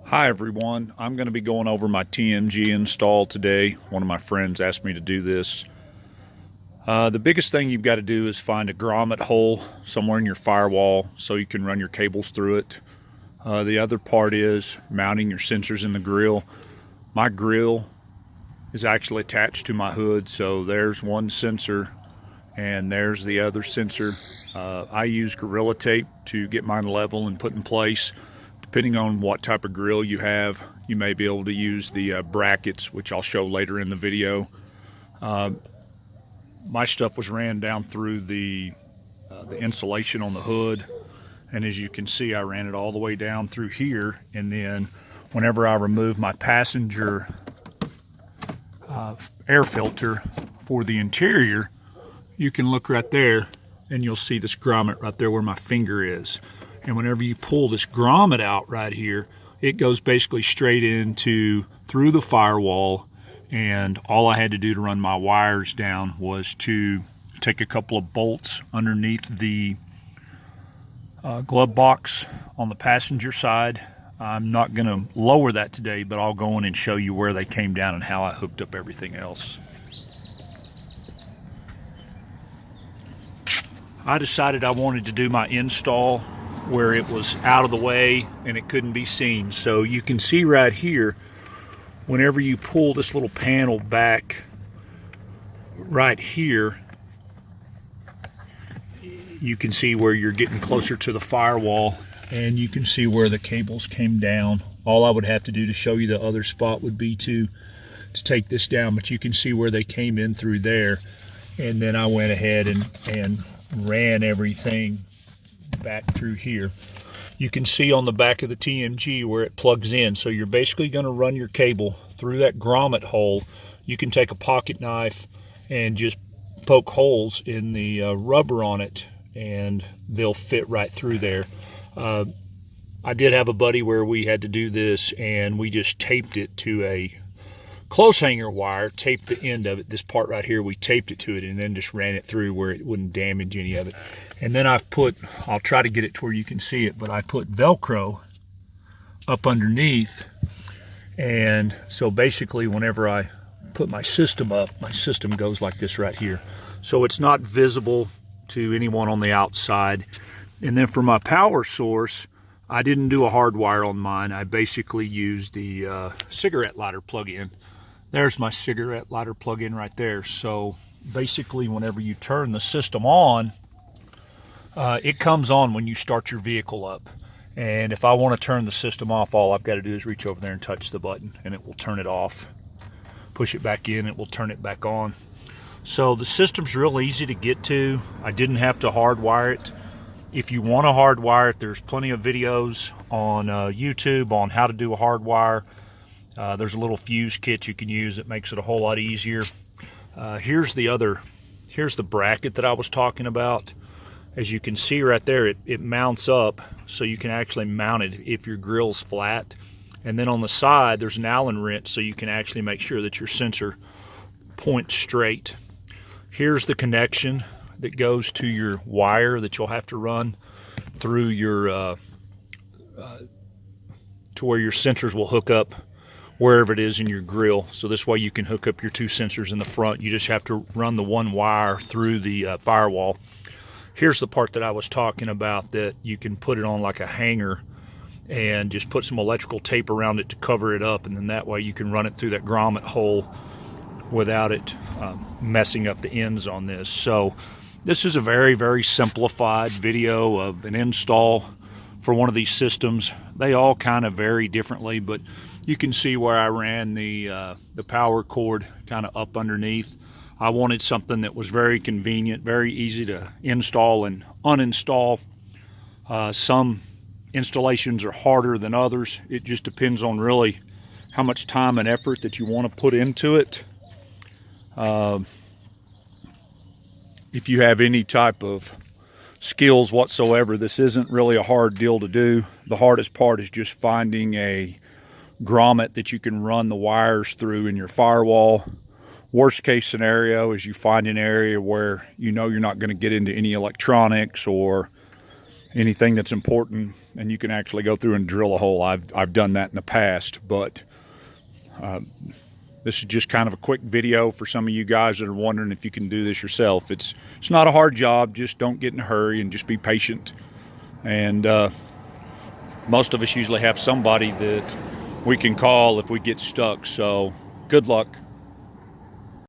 Hi everyone, I'm going to be going over my TMG install today. One of my friends asked me to do this. The biggest thing you've got to do is find a grommet hole somewhere in your firewall so you can run your cables through it. The other part is mounting your sensors in the grill. My grill is actually attached to my hood, so there's one sensor and there's the other sensor. I use Gorilla Tape to get mine level and put in place. Depending on what type of grill you have, you may be able to use the brackets, which I'll show later in the video. My stuff was ran down through the insulation on the hood, and as you can see, I ran it all the way down through here. And then whenever I remove my passenger air filter for the interior, you can look right there and you'll see this grommet right there where my finger is. And whenever you pull this grommet out right here, it goes basically straight into through the firewall. And all I had to do to run my wires down was to take a couple of bolts underneath the glove box on the passenger side. I'm not going to lower that today, but I'll go in and show you where they came down and how I hooked up everything else. I decided I wanted to do my install where it was out of the way and it couldn't be seen. So you can see right here, whenever you pull this little panel back right here, you can see where you're getting closer to the firewall, and you can see where the cables came down. All I would have to do to show you the other spot would be to take this down, but you can see where they came in through there. And then I went ahead and ran everything back through here. You can see on the back of the TMG where it plugs in. So you're basically going to run your cable through that grommet hole. You can take a pocket knife and just poke holes in the rubber on it, and they'll fit right through there. I did have a buddy where we had to do this, and we just taped it to a close hanger wire, taped the end of it, this part right here, we taped it to it, and then just ran it through where it wouldn't damage any of it. And then I'll try to get it to where you can see it, but I put Velcro up underneath. And so basically whenever I put my system up, my system goes like this right here. So it's not visible to anyone on the outside. And then for my power source, I didn't do a hard wire on mine. I basically used the cigarette lighter plug-in. There's my cigarette lighter plug-in right there. So basically whenever you turn the system on, it comes on when you start your vehicle up. And if I want to turn the system off, all I've got to do is reach over there and touch the button and it will turn it off. Push it back in, it will turn it back on. So the system's real easy to get to. I didn't have to hardwire it. If you want to hardwire it, there's plenty of videos on YouTube on how to do a hardwire. There's a little fuse kit you can use that makes it a whole lot easier. Here's the bracket that I was talking about. As you can see right there, it mounts up so you can actually mount it if your grill's flat. And then on the side, there's an Allen wrench so you can actually make sure that your sensor points straight. Here's the connection that goes to your wire that you'll have to run through your to where your sensors will hook up wherever it is in your grill. So this way you can hook up your two sensors in the front. You just have to run the one wire through the firewall. Here's the part that I was talking about, that you can put it on like a hanger and just put some electrical tape around it to cover it up, and then that way you can run it through that grommet hole without it messing up the ends on this. So this is a very, very simplified video of an install for one of these systems. They all kind of vary differently, but you can see where I ran the power cord kind of up underneath. I wanted something that was very convenient, very easy to install and uninstall. Some installations are harder than others. It just depends on really how much time and effort that you want to put into it. If you have any type of skills whatsoever, this isn't really a hard deal to do. The hardest part is just finding a grommet that you can run the wires through in your firewall. Worst case scenario is you find an area where you know you're not going to get into any electronics or anything that's important, and you can actually go through and drill a hole. I've done that in the past, but this is just kind of a quick video for some of you guys that are wondering if you can do this yourself. It's not a hard job. Just don't get in a hurry and just be patient. And most of us usually have somebody that we can call if we get stuck. So good luck.